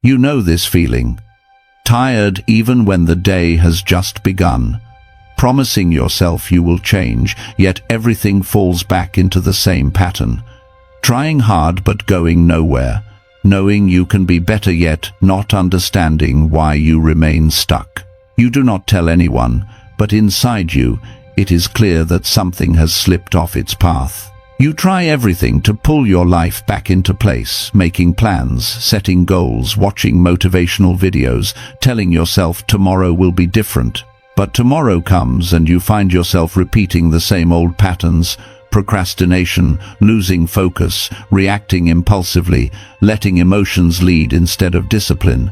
You know this feeling. Tired even when the day has just begun. Promising yourself you will change, yet everything falls back into the same pattern. Trying hard but going nowhere. Knowing you can be better, yet not understanding why you remain stuck. You do not tell anyone, but inside you, it is clear that something has slipped off its path. You try everything to pull your life back into place, making plans, setting goals, watching motivational videos, telling yourself tomorrow will be different. But tomorrow comes and you find yourself repeating the same old patterns: procrastination, losing focus, reacting impulsively, letting emotions lead instead of discipline.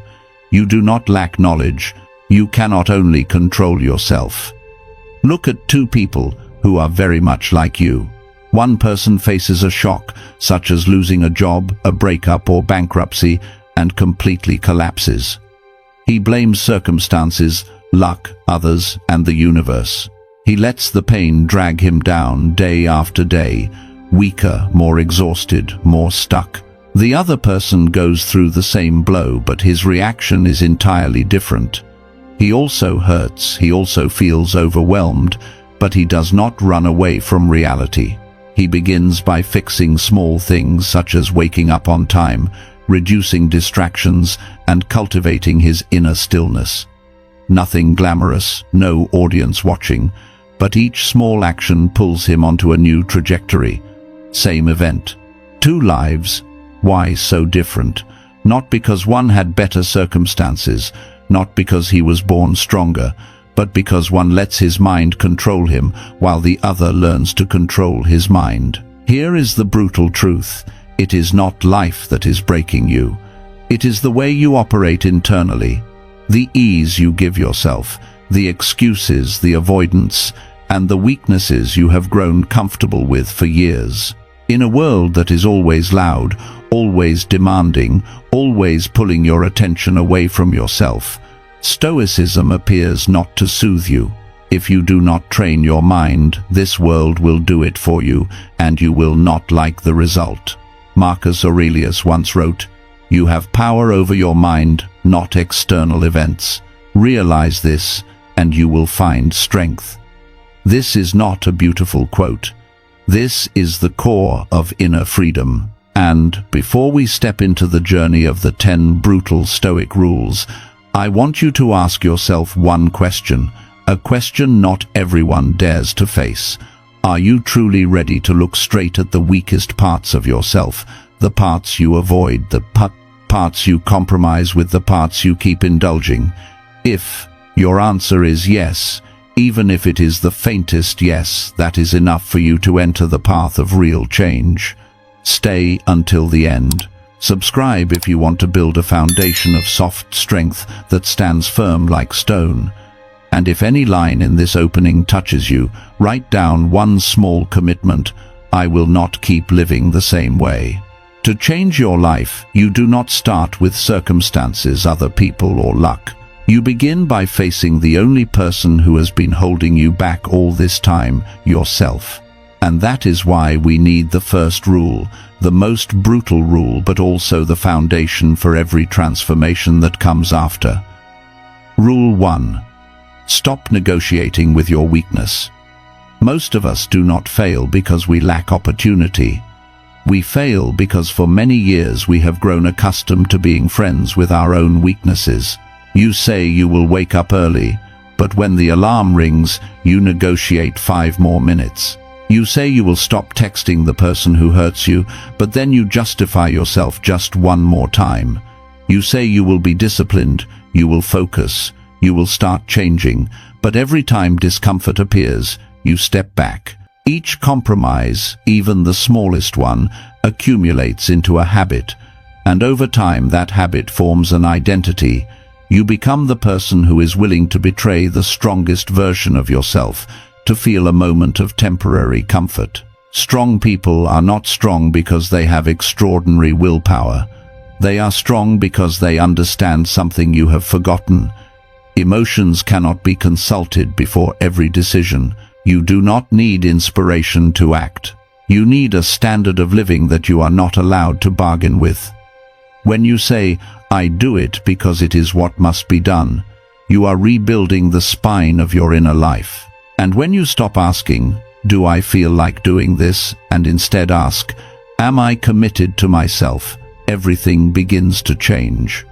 You do not lack knowledge. You cannot only control yourself. Look at two people who are very much like you. One person faces a shock, such as losing a job, a breakup, or bankruptcy, and completely collapses. He blames circumstances, luck, others, and the universe. He lets the pain drag him down day after day, weaker, more exhausted, more stuck. The other person goes through the same blow, but his reaction is entirely different. He also hurts, he also feels overwhelmed, but he does not run away from reality. He begins by fixing small things such as waking up on time, reducing distractions, and cultivating his inner stillness. Nothing glamorous, no audience watching, but each small action pulls him onto a new trajectory. Same event. Two lives. Why so different? Not because one had better circumstances, not because he was born stronger, but because one lets his mind control him while the other learns to control his mind. Here is the brutal truth. It is not life that is breaking you. It is the way you operate internally. The ease you give yourself, the excuses, the avoidance, and the weaknesses you have grown comfortable with for years. In a world that is always loud, always demanding, always pulling your attention away from yourself, Stoicism appears not to soothe you. If you do not train your mind, this world will do it for you, and you will not like the result. Marcus Aurelius once wrote, "You have power over your mind, not external events. Realize this, and you will find strength." This is not a beautiful quote. This is the core of inner freedom. And before we step into the journey of the 10 brutal Stoic rules, I want you to ask yourself one question, a question not everyone dares to face. Are you truly ready to look straight at the weakest parts of yourself, the parts you avoid, the parts you compromise with, the parts you keep indulging? If your answer is yes, even if it is the faintest yes, that is enough for you to enter the path of real change. Stay until the end. Subscribe if you want to build a foundation of soft strength that stands firm like stone. And if any line in this opening touches you, write down one small commitment: I will not keep living the same way. To change your life, you do not start with circumstances, other people, or luck. You begin by facing the only person who has been holding you back all this time, yourself. And that is why we need the first rule, the most brutal rule, but also the foundation for every transformation that comes after. Rule 1. Stop negotiating with your weakness. Most of us do not fail because we lack opportunity. We fail because for many years we have grown accustomed to being friends with our own weaknesses. You say you will wake up early, but when the alarm rings, you negotiate 5 more minutes. You say you will stop texting the person who hurts you, but then you justify yourself just one more time. You say you will be disciplined, you will focus, you will start changing, but every time discomfort appears, you step back. Each compromise, even the smallest one, accumulates into a habit, and over time that habit forms an identity. You become the person who is willing to betray the strongest version of yourself, to feel a moment of temporary comfort. Strong people are not strong because they have extraordinary willpower. They are strong because they understand something you have forgotten. Emotions cannot be consulted before every decision. You do not need inspiration to act. You need a standard of living that you are not allowed to bargain with. When you say, I do it because it is what must be done. You are rebuilding the spine of your inner life. And when you stop asking, do I feel like doing this, and instead ask, am I committed to myself, everything begins to change.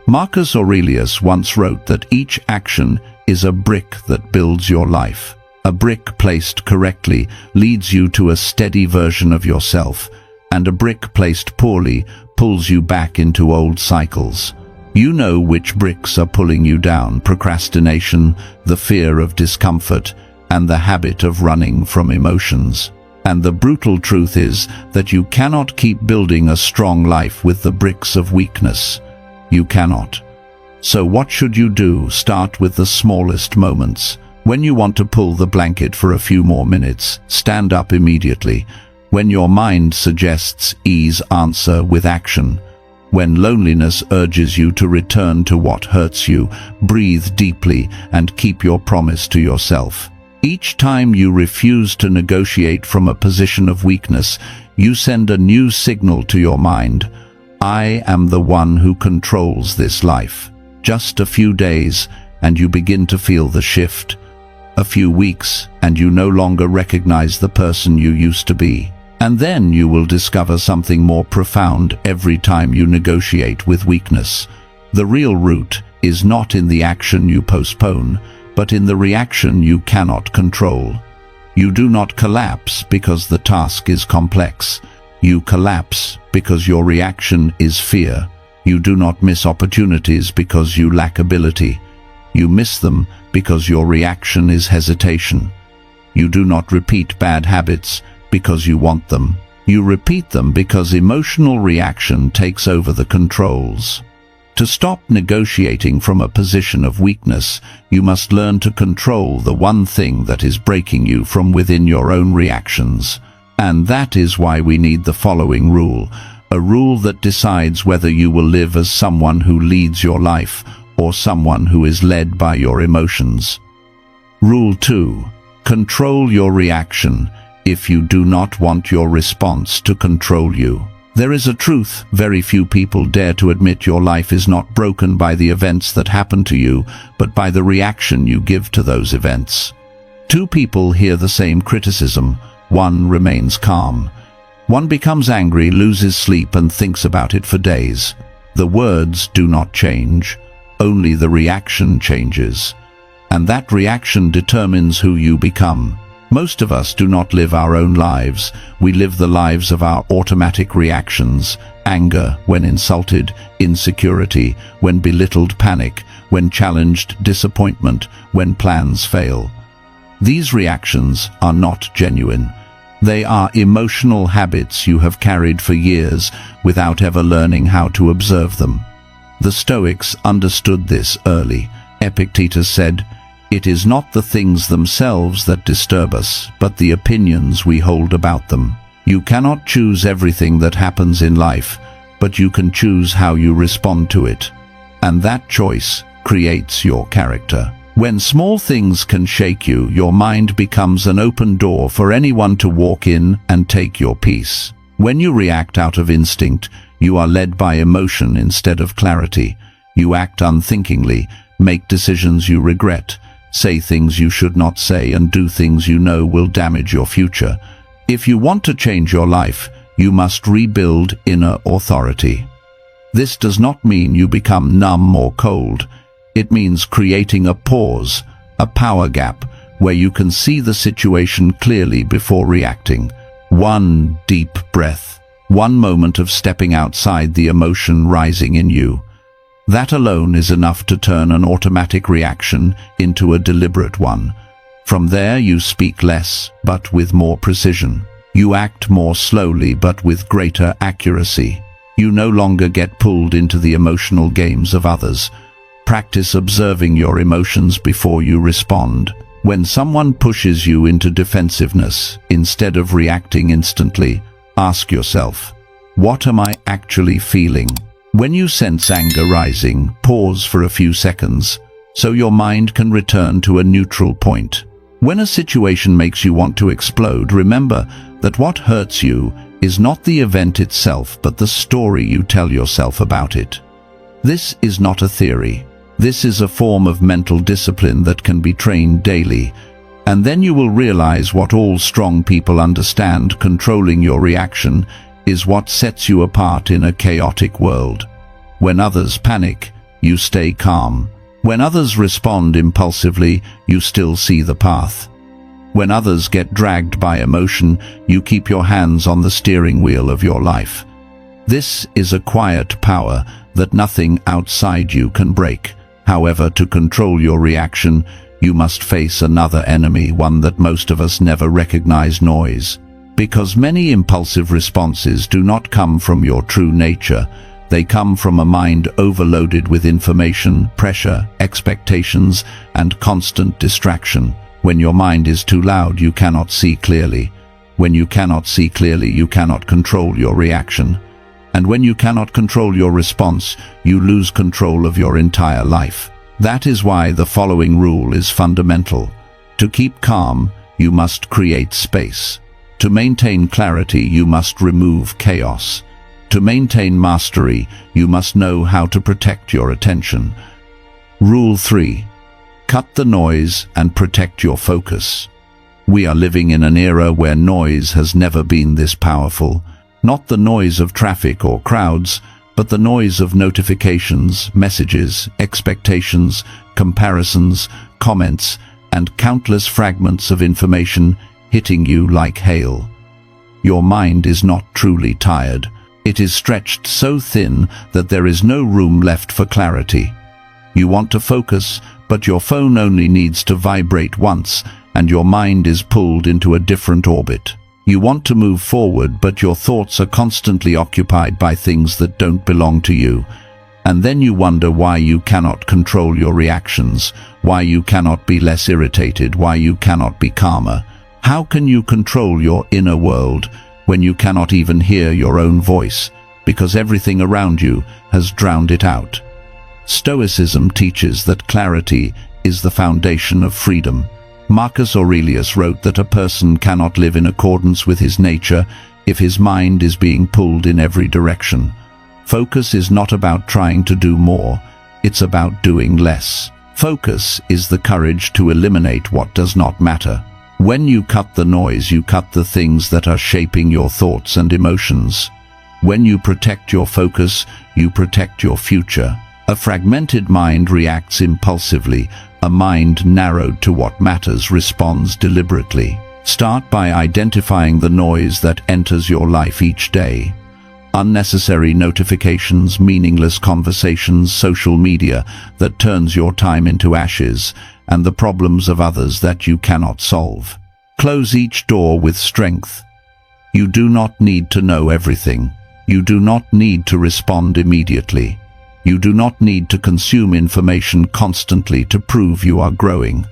Marcus Aurelius once wrote that each action is a brick that builds your life. A brick placed correctly leads you to a steady version of yourself, and a brick placed poorly pulls you back into old cycles. You know which bricks are pulling you down: procrastination, the fear of discomfort, and the habit of running from emotions. And the brutal truth is that you cannot keep building a strong life with the bricks of weakness. You cannot. So what should you do? Start with the smallest moments. When you want to pull the blanket for a few more minutes, stand up immediately. When your mind suggests ease, answer with action. When loneliness urges you to return to what hurts you, breathe deeply and keep your promise to yourself. Each time you refuse to negotiate from a position of weakness, you send a new signal to your mind. I am the one who controls this life. Just a few days, and you begin to feel the shift. A few weeks, and you no longer recognize the person you used to be. And then you will discover something more profound every time you negotiate with weakness. The real root is not in the action you postpone, but in the reaction you cannot control. You do not collapse because the task is complex. You collapse because your reaction is fear. You do not miss opportunities because you lack ability. You miss them because your reaction is hesitation. You do not repeat bad habits because you want them. You repeat them because emotional reaction takes over the controls. To stop negotiating from a position of weakness, you must learn to control the one thing that is breaking you from within your own reactions. And that is why we need the following rule, a rule that decides whether you will live as someone who leads your life or someone who is led by your emotions. Rule 2. Control your reaction if you do not want your response to control you. There is a truth very few people dare to admit: your life is not broken by the events that happen to you, but by the reaction you give to those events. Two people hear the same criticism. One remains calm. One becomes angry, loses sleep, and thinks about it for days. The words do not change. Only the reaction changes. And that reaction determines who you become. Most of us do not live our own lives. We live the lives of our automatic reactions: anger when insulted, insecurity when belittled, panic when challenged, disappointment when plans fail. These reactions are not genuine. They are emotional habits you have carried for years without ever learning how to observe them. The Stoics understood this early. Epictetus said, "It is not the things themselves that disturb us, but the opinions we hold about them." You cannot choose everything that happens in life, but you can choose how you respond to it. And that choice creates your character. When small things can shake you, your mind becomes an open door for anyone to walk in and take your peace. When you react out of instinct, you are led by emotion instead of clarity. You act unthinkingly, make decisions you regret, say things you should not say, and do things you know will damage your future. If you want to change your life, you must rebuild inner authority. This does not mean you become numb or cold. It means creating a pause, a power gap, where you can see the situation clearly before reacting. One deep breath, one moment of stepping outside the emotion rising in you. That alone is enough to turn an automatic reaction into a deliberate one. From there you speak less, but with more precision. You act more slowly, but with greater accuracy. You no longer get pulled into the emotional games of others. Practice observing your emotions before you respond. When someone pushes you into defensiveness, instead of reacting instantly, ask yourself, what am I actually feeling? When you sense anger rising, pause for a few seconds, so your mind can return to a neutral point. When a situation makes you want to explode, remember that what hurts you is not the event itself, but the story you tell yourself about it. This is not a theory. This is a form of mental discipline that can be trained daily. And then you will realize what all strong people understand: controlling your reaction is what sets you apart in a chaotic world. When others panic, you stay calm. When others respond impulsively, you still see the path. When others get dragged by emotion, you keep your hands on the steering wheel of your life. This is a quiet power that nothing outside you can break. However, to control your reaction, you must face another enemy, one that most of us never recognize: noise. Because many impulsive responses do not come from your true nature. They come from a mind overloaded with information, pressure, expectations, and constant distraction. When your mind is too loud, you cannot see clearly. When you cannot see clearly, you cannot control your reaction. And when you cannot control your response, you lose control of your entire life. That is why the following rule is fundamental. To keep calm, you must create space. To maintain clarity, you must remove chaos. To maintain mastery, you must know how to protect your attention. Rule 3. Cut the noise and protect your focus. We are living in an era where noise has never been this powerful. Not the noise of traffic or crowds, but the noise of notifications, messages, expectations, comparisons, comments, and countless fragments of information hitting you like hail. Your mind is not truly tired. It is stretched so thin that there is no room left for clarity. You want to focus, but your phone only needs to vibrate once, and your mind is pulled into a different orbit. You want to move forward, but your thoughts are constantly occupied by things that don't belong to you. And then you wonder why you cannot control your reactions, why you cannot be less irritated, why you cannot be calmer. How can you control your inner world when you cannot even hear your own voice, because everything around you has drowned it out? Stoicism teaches that clarity is the foundation of freedom. Marcus Aurelius wrote that a person cannot live in accordance with his nature if his mind is being pulled in every direction. Focus is not about trying to do more, it's about doing less. Focus is the courage to eliminate what does not matter. When you cut the noise, you cut the things that are shaping your thoughts and emotions. When you protect your focus, you protect your future. A fragmented mind reacts impulsively. A mind narrowed to what matters responds deliberately. Start by identifying the noise that enters your life each day. Unnecessary notifications, meaningless conversations, social media that turns your time into ashes, and the problems of others that you cannot solve. Close each door with strength. You do not need to know everything. You do not need to respond immediately. You do not need to consume information constantly to prove you are growing.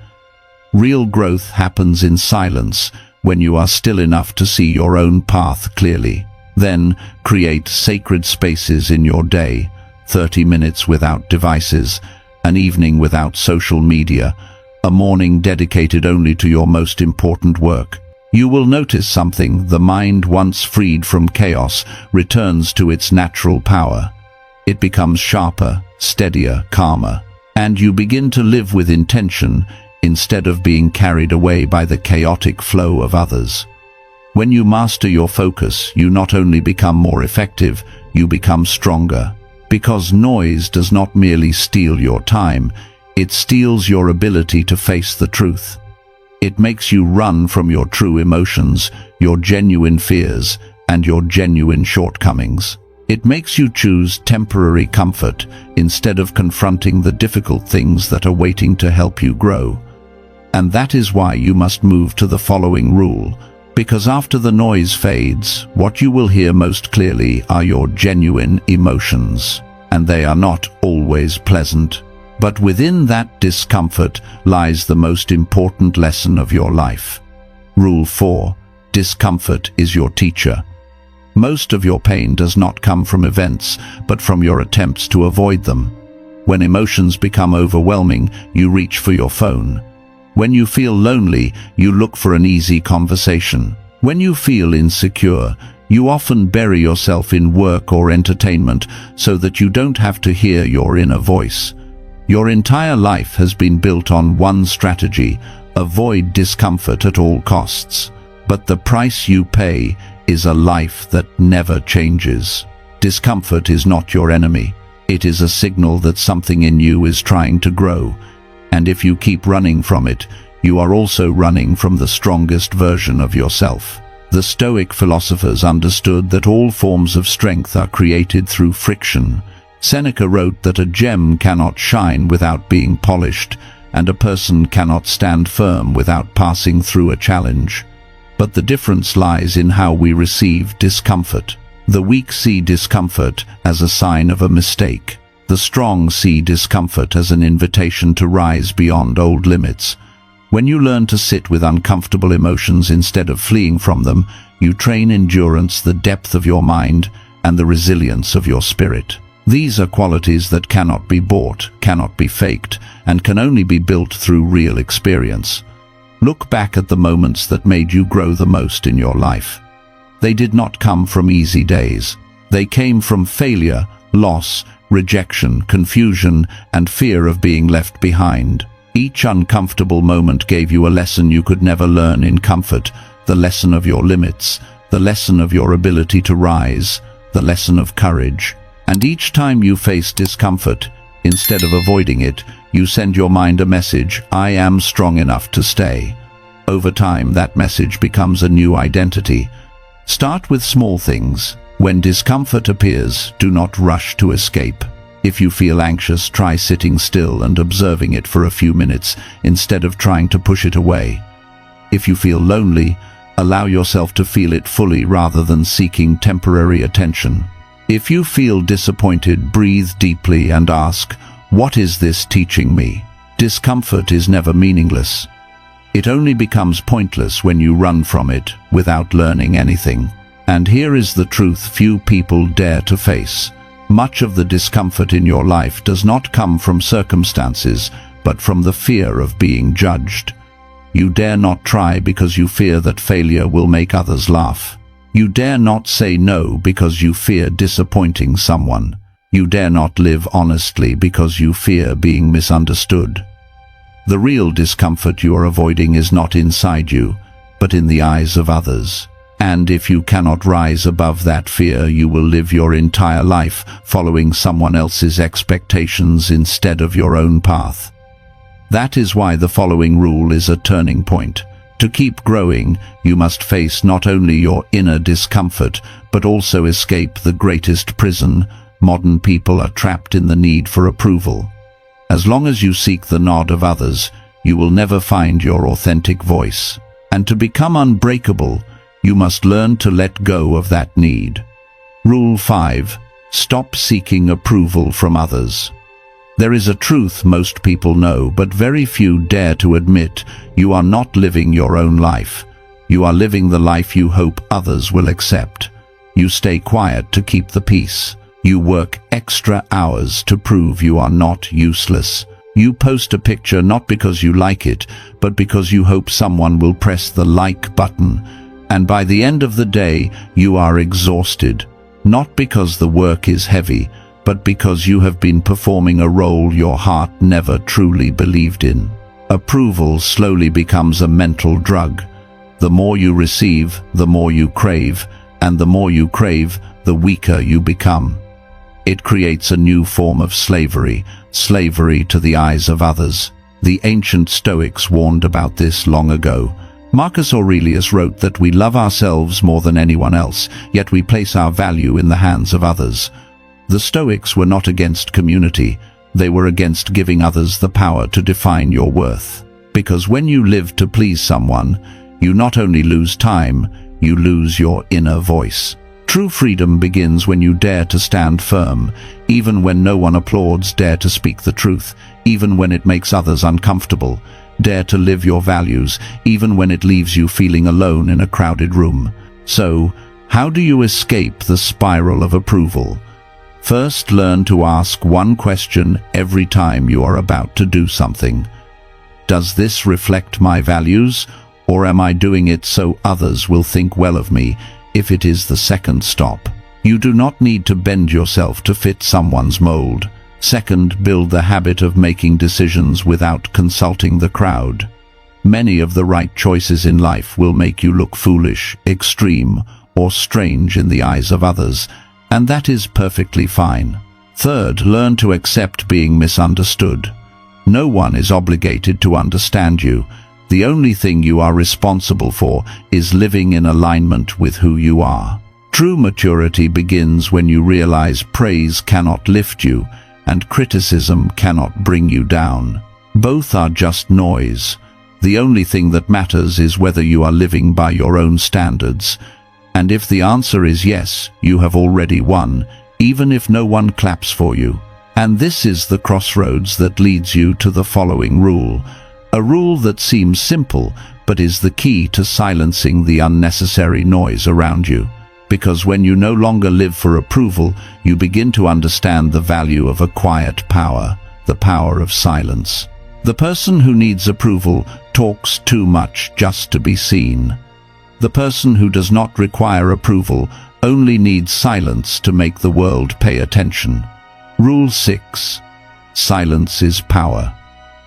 Real growth happens in silence, when you are still enough to see your own path clearly. Then, create sacred spaces in your day, 30 minutes without devices, an evening without social media, a morning dedicated only to your most important work. You will notice something: the mind, once freed from chaos, returns to its natural power. It becomes sharper, steadier, calmer, and you begin to live with intention instead of being carried away by the chaotic flow of others. When you master your focus, you not only become more effective, you become stronger. Because noise does not merely steal your time, it steals your ability to face the truth. It makes you run from your true emotions, your genuine fears, and your genuine shortcomings. It makes you choose temporary comfort instead of confronting the difficult things that are waiting to help you grow. And that is why you must move to the following rule. Because after the noise fades, what you will hear most clearly are your genuine emotions. And they are not always pleasant. But within that discomfort lies the most important lesson of your life. Rule 4. Discomfort is your teacher. Most of your pain does not come from events, but from your attempts to avoid them. When emotions become overwhelming, you reach for your phone. When you feel lonely, you look for an easy conversation. When you feel insecure, You often bury yourself in work or entertainment so that you don't have to hear your inner voice. Your entire life has been built on one strategy: avoid discomfort at all costs. But the price you pay is a life that never changes. Discomfort is not your enemy. It is a signal that something in you is trying to grow. And if you keep running from it, you are also running from the strongest version of yourself. The Stoic philosophers understood that all forms of strength are created through friction. Seneca wrote that a gem cannot shine without being polished, and a person cannot stand firm without passing through a challenge. But the difference lies in how we receive discomfort. The weak see discomfort as a sign of a mistake. The strong see discomfort as an invitation to rise beyond old limits. When you learn to sit with uncomfortable emotions instead of fleeing from them, you train endurance, the depth of your mind, and the resilience of your spirit. These are qualities that cannot be bought, cannot be faked, and can only be built through real experience. Look back at the moments that made you grow the most in your life. They did not come from easy days. They came from failure, loss, rejection, confusion, and fear of being left behind. Each uncomfortable moment gave you a lesson you could never learn in comfort, the lesson of your limits, the lesson of your ability to rise, the lesson of courage. And each time you face discomfort, instead of avoiding it, you send your mind a message: I am strong enough to stay. Over time, that message becomes a new identity. Start with small things. When discomfort appears, do not rush to escape. If you feel anxious, try sitting still and observing it for a few minutes instead of trying to push it away. If you feel lonely, allow yourself to feel it fully rather than seeking temporary attention. If you feel disappointed, breathe deeply and ask, what is this teaching me? Discomfort is never meaningless. It only becomes pointless when you run from it without learning anything. And here is the truth few people dare to face. Much of the discomfort in your life does not come from circumstances, but from the fear of being judged. You dare not try because you fear that failure will make others laugh. You dare not say no because you fear disappointing someone. You dare not live honestly because you fear being misunderstood. The real discomfort you are avoiding is not inside you, but in the eyes of others. And if you cannot rise above that fear, you will live your entire life following someone else's expectations instead of your own path. That is why the following rule is a turning point. To keep growing, you must face not only your inner discomfort, but also escape the greatest prison. Modern people are trapped in the need for approval. As long as you seek the nod of others, you will never find your authentic voice. And to become unbreakable, you must learn to let go of that need. Rule 5. Stop seeking approval from others. There is a truth most people know, but very few dare to admit. You are not living your own life. You are living the life you hope others will accept. You stay quiet to keep the peace. You work extra hours to prove you are not useless. You post a picture not because you like it, but because you hope someone will press the like button. And by the end of the day, you are exhausted. Not because the work is heavy, but because you have been performing a role your heart never truly believed in. Approval slowly becomes a mental drug. The more you receive, the more you crave, and the more you crave, the weaker you become. It creates a new form of slavery to the eyes of others. The ancient Stoics warned about this long ago. Marcus Aurelius wrote that we love ourselves more than anyone else, yet we place our value in the hands of others. The Stoics were not against community, they were against giving others the power to define your worth. Because when you live to please someone, you not only lose time, you lose your inner voice. True freedom begins when you dare to stand firm, even when no one applauds. Dare to speak the truth, even when it makes others uncomfortable. Dare to live your values, even when it leaves you feeling alone in a crowded room. So, how do you escape the spiral of approval? First, learn to ask one question every time you are about to do something. Does this reflect my values, or am I doing it so others will think well of me? if it is the second stop. You do not need to bend yourself to fit someone's mold. Second, build the habit of making decisions without consulting the crowd. Many of the right choices in life will make you look foolish, extreme, or strange in the eyes of others, and that is perfectly fine. Third, learn to accept being misunderstood. No one is obligated to understand you. The only thing you are responsible for is living in alignment with who you are. True maturity begins when you realize praise cannot lift you, and criticism cannot bring you down. Both are just noise. The only thing that matters is whether you are living by your own standards. And if the answer is yes, you have already won, even if no one claps for you. And this is the crossroads that leads you to the following rule. A rule that seems simple, but is the key to silencing the unnecessary noise around you. Because when you no longer live for approval, you begin to understand the value of a quiet power, the power of silence. The person who needs approval talks too much just to be seen. The person who does not require approval only needs silence to make the world pay attention. Rule 6. Silence is power.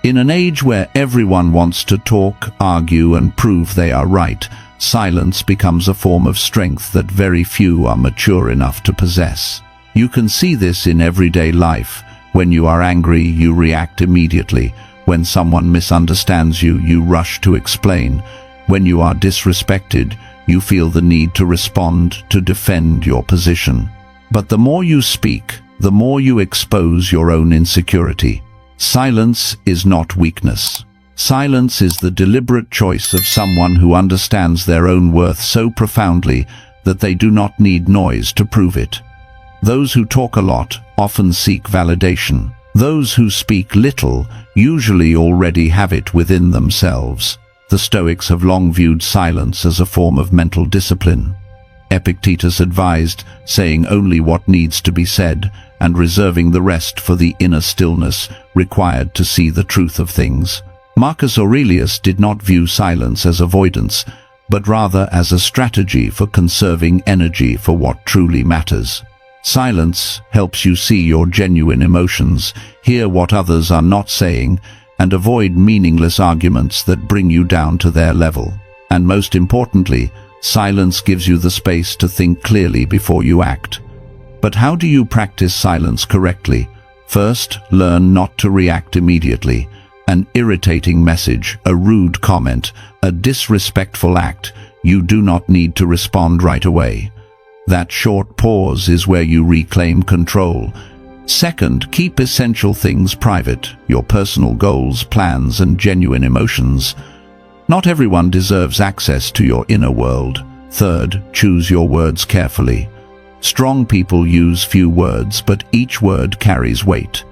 In an age where everyone wants to talk, argue, and prove they are right, silence becomes a form of strength that very few are mature enough to possess. You can see this in everyday life. When you are angry, you react immediately. When someone misunderstands you, you rush to explain. When you are disrespected, you feel the need to respond, to defend your position. But the more you speak, the more you expose your own insecurity. Silence is not weakness. Silence is the deliberate choice of someone who understands their own worth so profoundly that they do not need noise to prove it. Those who talk a lot often seek validation. Those who speak little usually already have it within themselves. The Stoics have long viewed silence as a form of mental discipline. Epictetus advised saying only what needs to be said and reserving the rest for the inner stillness required to see the truth of things. Marcus Aurelius did not view silence as avoidance, but rather as a strategy for conserving energy for what truly matters. Silence helps you see your genuine emotions, hear what others are not saying, and avoid meaningless arguments that bring you down to their level. And most importantly, silence gives you the space to think clearly before you act. But how do you practice silence correctly? First, learn not to react immediately. An irritating message, a rude comment, a disrespectful act, you do not need to respond right away. That short pause is where you reclaim control. Second, keep essential things private, your personal goals, plans, and genuine emotions. Not everyone deserves access to your inner world. Third, choose your words carefully. Strong people use few words, but each word carries weight.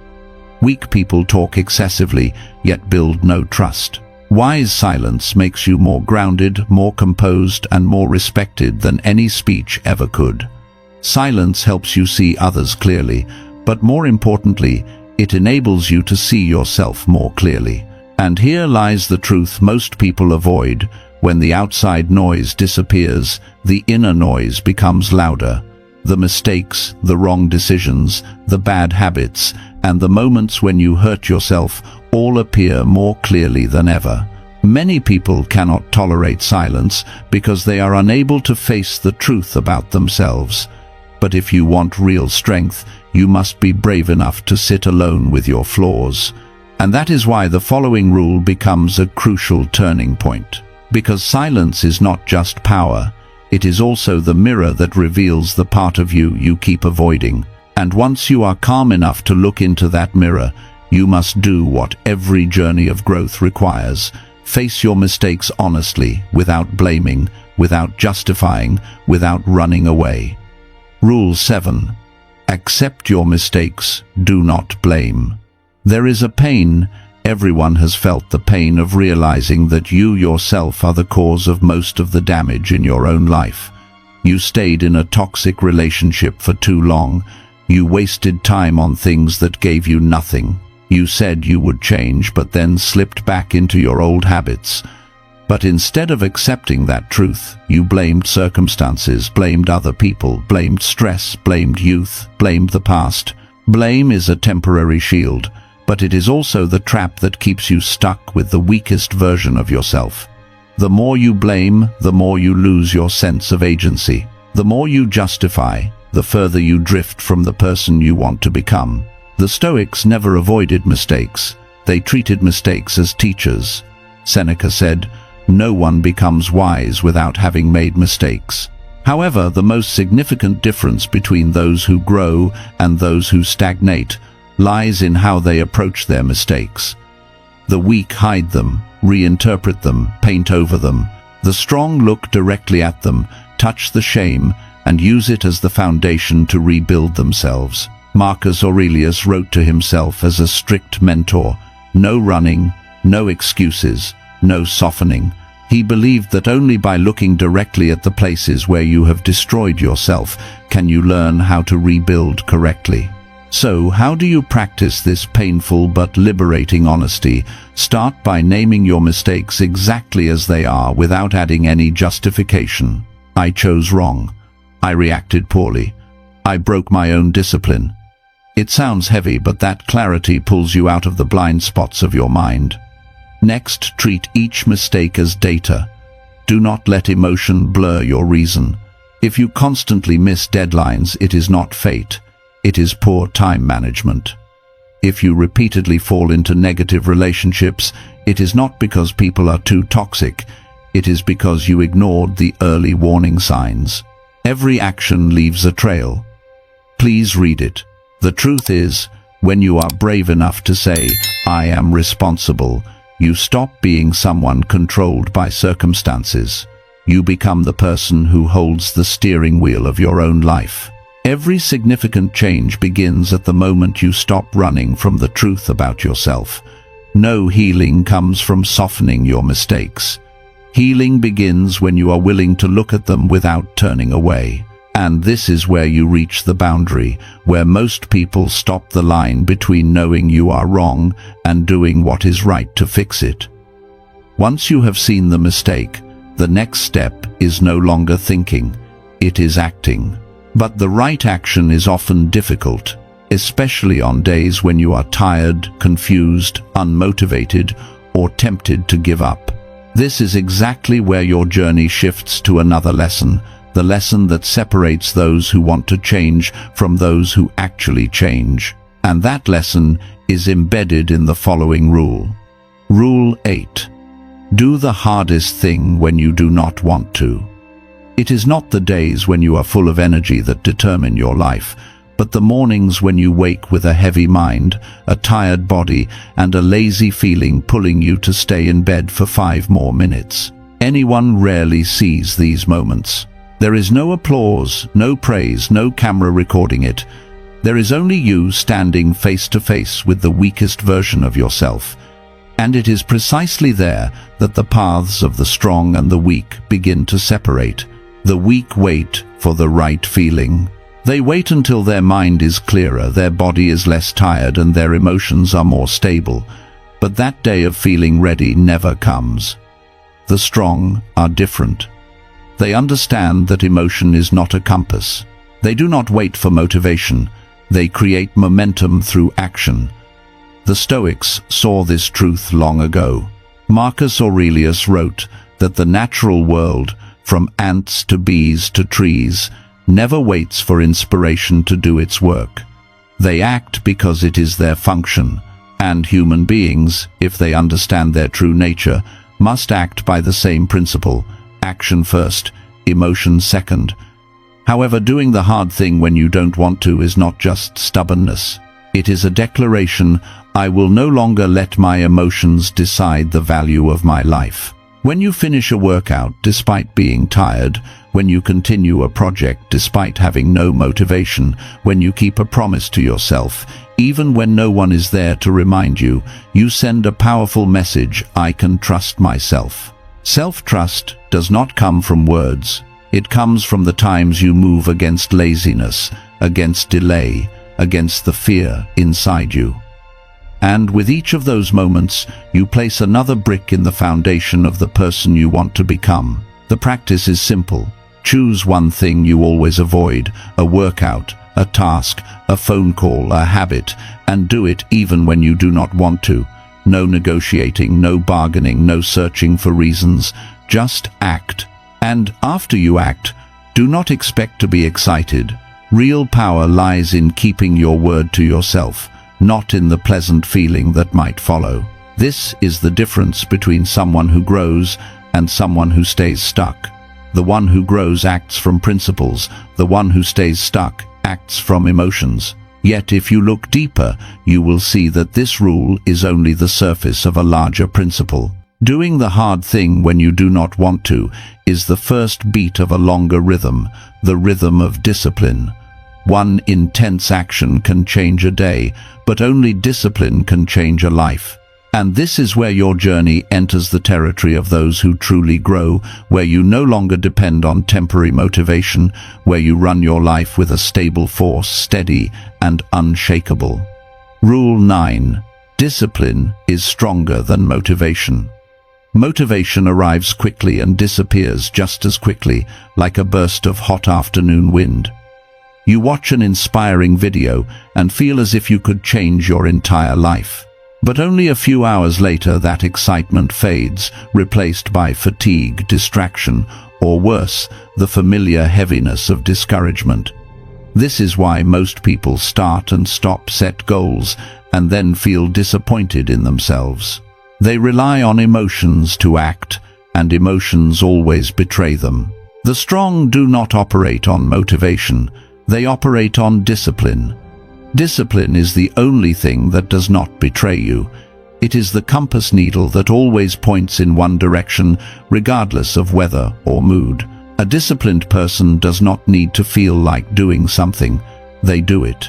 Weak people talk excessively, yet build no trust. Wise silence makes you more grounded, more composed, and more respected than any speech ever could. Silence helps you see others clearly, but more importantly, it enables you to see yourself more clearly. And here lies the truth most people avoid. When the outside noise disappears, the inner noise becomes louder. The mistakes, the wrong decisions, the bad habits, and the moments when you hurt yourself all appear more clearly than ever. Many people cannot tolerate silence because they are unable to face the truth about themselves. But if you want real strength, you must be brave enough to sit alone with your flaws. And that is why the following rule becomes a crucial turning point. Because silence is not just power, it is also the mirror that reveals the part of you you keep avoiding. And once you are calm enough to look into that mirror, you must do what every journey of growth requires. Face your mistakes honestly, without blaming, without justifying, without running away. Rule 7. Accept your mistakes, do not blame. There is a pain. Everyone has felt the pain of realizing that you yourself are the cause of most of the damage in your own life. You stayed in a toxic relationship for too long. You wasted time on things that gave you nothing. You said you would change, but then slipped back into your old habits. But instead of accepting that truth, you blamed circumstances, blamed other people, blamed stress, blamed youth, blamed the past. Blame is a temporary shield, but it is also the trap that keeps you stuck with the weakest version of yourself. The more you blame, the more you lose your sense of agency. The more you justify, the further you drift from the person you want to become. The Stoics never avoided mistakes. They treated mistakes as teachers. Seneca said, "No one becomes wise without having made mistakes." However, the most significant difference between those who grow and those who stagnate lies in how they approach their mistakes. The weak hide them, reinterpret them, paint over them. The strong look directly at them, touch the shame, and use it as the foundation to rebuild themselves. Marcus Aurelius wrote to himself as a strict mentor, "No running, no excuses, no softening." He believed that only by looking directly at the places where you have destroyed yourself can you learn how to rebuild correctly. So, how do you practice this painful but liberating honesty? Start by naming your mistakes exactly as they are without adding any justification. I chose wrong. I reacted poorly. I broke my own discipline. It sounds heavy, but that clarity pulls you out of the blind spots of your mind. Next, treat each mistake as data. Do not let emotion blur your reason. If you constantly miss deadlines, it is not fate. It is poor time management. If you repeatedly fall into negative relationships, it is not because people are too toxic. It is because you ignored the early warning signs. Every action leaves a trail. Please read it. The truth is, when you are brave enough to say, "I am responsible," you stop being someone controlled by circumstances. You become the person who holds the steering wheel of your own life. Every significant change begins at the moment you stop running from the truth about yourself. No healing comes from softening your mistakes. Healing begins when you are willing to look at them without turning away. And this is where you reach the boundary, where most people stop the line between knowing you are wrong and doing what is right to fix it. Once you have seen the mistake, the next step is no longer thinking, it is acting. But the right action is often difficult, especially on days when you are tired, confused, unmotivated, or tempted to give up. This is exactly where your journey shifts to another lesson, the lesson that separates those who want to change from those who actually change. And that lesson is embedded in the following rule. Rule 8. Do the hardest thing when you do not want to. It is not the days when you are full of energy that determine your life, but the mornings when you wake with a heavy mind, a tired body, and a lazy feeling pulling you to stay in bed for 5 more minutes. Anyone rarely sees these moments. There is no applause, no praise, no camera recording it. There is only you standing face to face with the weakest version of yourself. And it is precisely there that the paths of the strong and the weak begin to separate. The weak wait for the right feeling. They wait until their mind is clearer, their body is less tired, and their emotions are more stable. But that day of feeling ready never comes. The strong are different. They understand that emotion is not a compass. They do not wait for motivation. They create momentum through action. The Stoics saw this truth long ago. Marcus Aurelius wrote that the natural world, from ants to bees to trees, never waits for inspiration to do its work. They act because it is their function, and human beings, if they understand their true nature, must act by the same principle: action first, emotion second. However, doing the hard thing when you don't want to is not just stubbornness. It is a declaration, I will no longer let my emotions decide the value of my life. When you finish a workout despite being tired, when you continue a project despite having no motivation, when you keep a promise to yourself, even when no one is there to remind you, you send a powerful message: I can trust myself. Self-trust does not come from words. It comes from the times you move against laziness, against delay, against the fear inside you. And with each of those moments, you place another brick in the foundation of the person you want to become. The practice is simple. Choose one thing you always avoid, a workout, a task, a phone call, a habit, and do it even when you do not want to. No negotiating, no bargaining, no searching for reasons. Just act. And after you act, do not expect to be excited. Real power lies in keeping your word to yourself, not in the pleasant feeling that might follow. This is the difference between someone who grows and someone who stays stuck. The one who grows acts from principles, the one who stays stuck acts from emotions. Yet if you look deeper, you will see that this rule is only the surface of a larger principle. Doing the hard thing when you do not want to is the first beat of a longer rhythm, the rhythm of discipline. One intense action can change a day, but only discipline can change a life. And this is where your journey enters the territory of those who truly grow, where you no longer depend on temporary motivation, where you run your life with a stable force, steady and unshakable. Rule 9. Discipline is stronger than motivation. Motivation arrives quickly and disappears just as quickly, like a burst of hot afternoon wind. You watch an inspiring video and feel as if you could change your entire life. But only a few hours later that excitement fades, replaced by fatigue, distraction, or worse, the familiar heaviness of discouragement. This is why most people start and stop set goals and then feel disappointed in themselves. They rely on emotions to act, and emotions always betray them. The strong do not operate on motivation, they operate on discipline. Discipline is the only thing that does not betray you. It is the compass needle that always points in one direction, regardless of weather or mood. A disciplined person does not need to feel like doing something. They do it.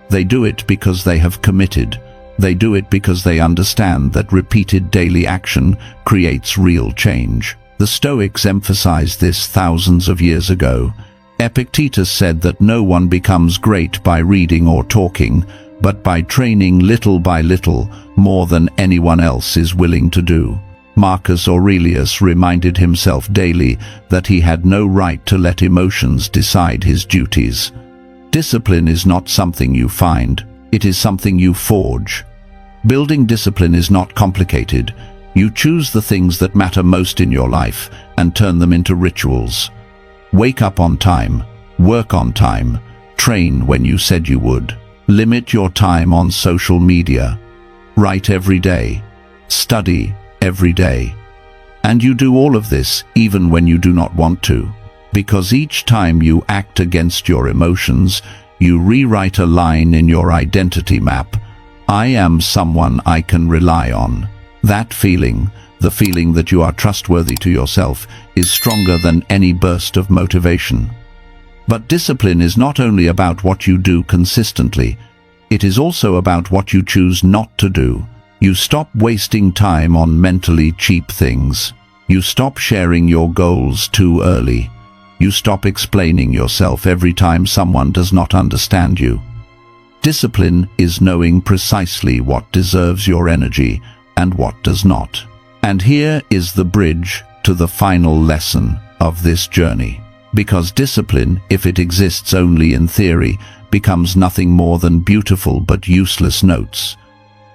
They do it because they have committed. They do it because they understand that repeated daily action creates real change. The Stoics emphasized this thousands of years ago. Epictetus said that no one becomes great by reading or talking, but by training little by little, more than anyone else is willing to do. Marcus Aurelius reminded himself daily that he had no right to let emotions decide his duties. Discipline is not something you find, it is something you forge. Building discipline is not complicated. You choose the things that matter most in your life and turn them into rituals. Wake up on time, work on time, train when you said you would. Limit your time on social media. Write every day. Study every day. And you do all of this even when you do not want to, because each time you act against your emotions, you rewrite a line in your identity map. I am someone I can rely on. That feeling, the feeling that you are trustworthy to yourself, is stronger than any burst of motivation. But discipline is not only about what you do consistently, it is also about what you choose not to do. You stop wasting time on mentally cheap things. You stop sharing your goals too early. You stop explaining yourself every time someone does not understand you. Discipline is knowing precisely what deserves your energy and what does not. And here is the bridge to the final lesson of this journey. Because discipline, if it exists only in theory, becomes nothing more than beautiful but useless notes.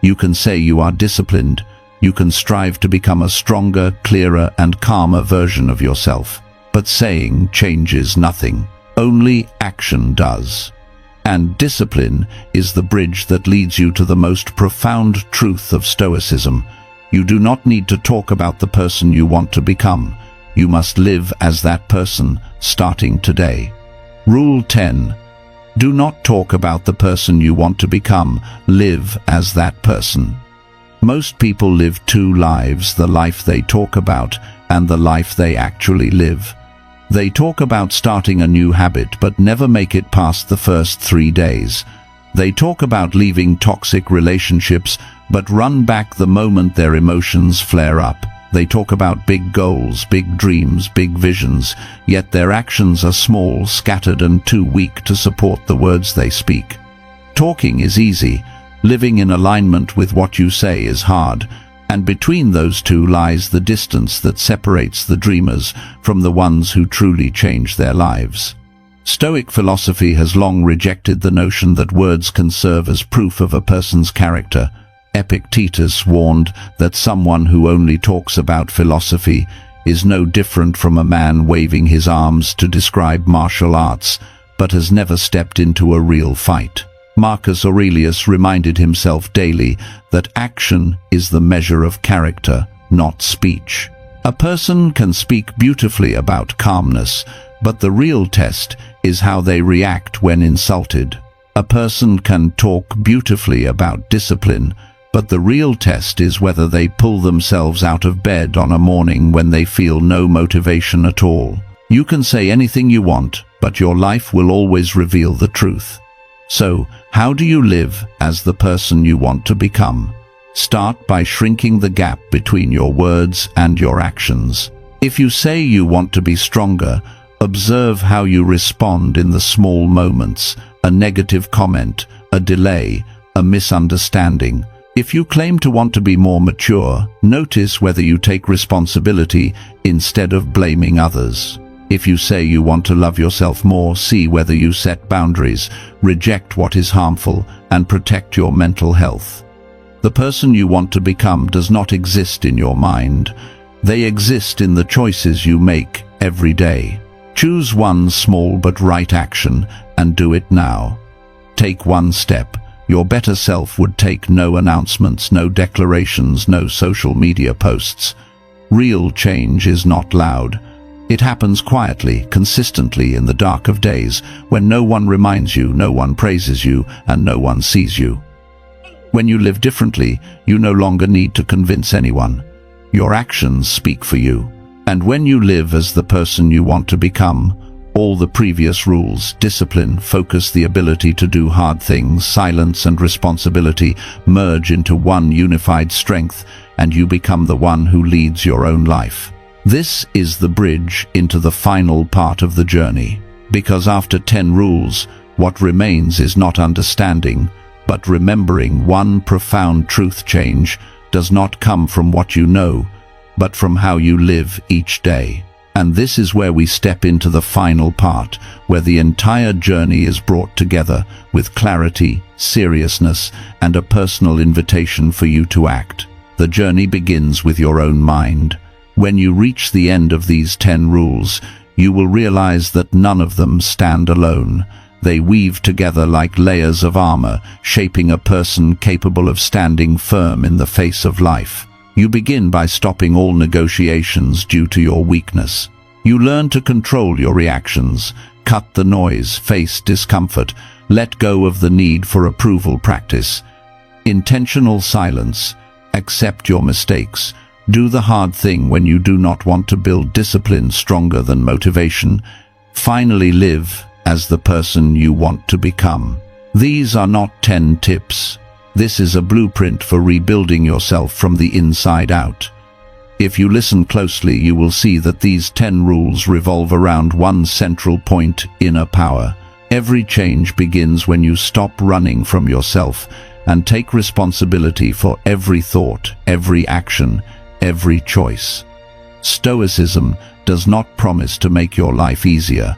You can say you are disciplined. You can strive to become a stronger, clearer, and calmer version of yourself. But saying changes nothing. Only action does. And discipline is the bridge that leads you to the most profound truth of Stoicism. You do not need to talk about the person you want to become. You must live as that person, starting today. Rule 10. Do not talk about the person you want to become. Live as that person. Most people live two lives, the life they talk about and the life they actually live. They talk about starting a new habit but never make it past the first 3 days. They talk about leaving toxic relationships but run back the moment their emotions flare up. They talk about big goals, big dreams, big visions, yet their actions are small, scattered, and too weak to support the words they speak. Talking is easy. Living in alignment with what you say is hard, and between those two lies the distance that separates the dreamers from the ones who truly change their lives. Stoic philosophy has long rejected the notion that words can serve as proof of a person's character. Epictetus warned that someone who only talks about philosophy is no different from a man waving his arms to describe martial arts, but has never stepped into a real fight. Marcus Aurelius reminded himself daily that action is the measure of character, not speech. A person can speak beautifully about calmness, but the real test is how they react when insulted. A person can talk beautifully about discipline, but the real test is whether they pull themselves out of bed on a morning when they feel no motivation at all. You can say anything you want, but your life will always reveal the truth. So, how do you live as the person you want to become? Start by shrinking the gap between your words and your actions. If you say you want to be stronger, observe how you respond in the small moments: a negative comment, a delay, a misunderstanding. If you claim to want to be more mature, notice whether you take responsibility instead of blaming others. If you say you want to love yourself more, see whether you set boundaries, reject what is harmful, and protect your mental health. The person you want to become does not exist in your mind. They exist in the choices you make every day. Choose one small but right action and do it now. Take one step. Your better self would take no announcements, no declarations, no social media posts. Real change is not loud. It happens quietly, consistently in the dark of days, when no one reminds you, no one praises you, and no one sees you. When you live differently, you no longer need to convince anyone. Your actions speak for you. And when you live as the person you want to become, all the previous rules, discipline, focus, the ability to do hard things, silence and responsibility merge into one unified strength, and you become the one who leads your own life. This is the bridge into the final part of the journey, because after 10 rules, what remains is not understanding, but remembering. One profound truth: change does not come from what you know, but from how you live each day. And this is where we step into the final part, where the entire journey is brought together with clarity, seriousness, and a personal invitation for you to act. The journey begins with your own mind. When you reach the end of these 10 rules, you will realize that none of them stand alone. They weave together like layers of armor, shaping a person capable of standing firm in the face of life. You begin by stopping all negotiations due to your weakness. You learn to control your reactions, cut the noise, face discomfort, let go of the need for approval. Practice intentional silence, accept your mistakes, do the hard thing when you do not want to. Build discipline stronger than motivation. Finally, live as the person you want to become. These are not 10 tips. This is a blueprint for rebuilding yourself from the inside out. If you listen closely, you will see that these 10 rules revolve around one central point: inner power. Every change begins when you stop running from yourself and take responsibility for every thought, every action, every choice. Stoicism does not promise to make your life easier.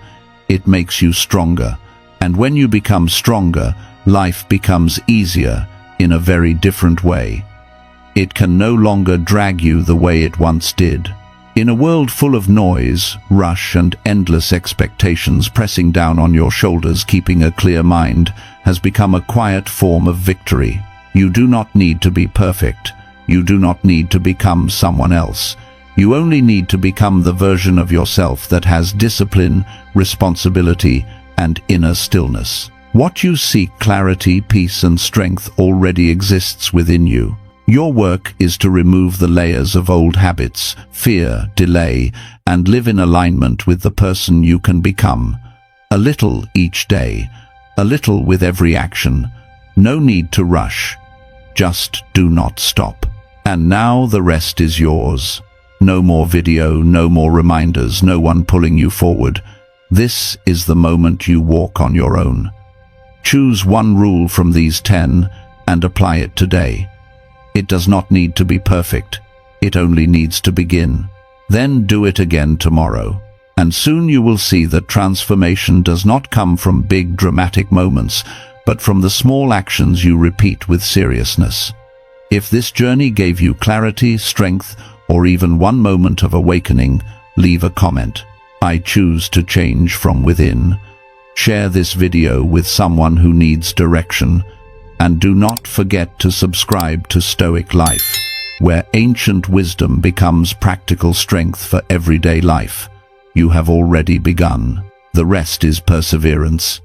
It makes you stronger. And when you become stronger, life becomes easier in a very different way. It can no longer drag you the way it once did. In a world full of noise, rush, and endless expectations pressing down on your shoulders, keeping a clear mind has become a quiet form of victory. You do not need to be perfect. You do not need to become someone else. You only need to become the version of yourself that has discipline, responsibility, and inner stillness. What you seek, clarity, peace, and strength, already exists within you. Your work is to remove the layers of old habits, fear, delay, and live in alignment with the person you can become. A little each day, a little with every action. No need to rush. Just do not stop. And now the rest is yours. No more video, no more reminders, no one pulling you forward. This is the moment you walk on your own. Choose one rule from these 10 and apply it today. It does not need to be perfect. It only needs to begin. Then do it again tomorrow. And soon you will see that transformation does not come from big dramatic moments, but from the small actions you repeat with seriousness. If this journey gave you clarity, strength, or even one moment of awakening, leave a comment. I choose to change from within. Share this video with someone who needs direction. And do not forget to subscribe to Stoic Life, where ancient wisdom becomes practical strength for everyday life. You have already begun. The rest is perseverance.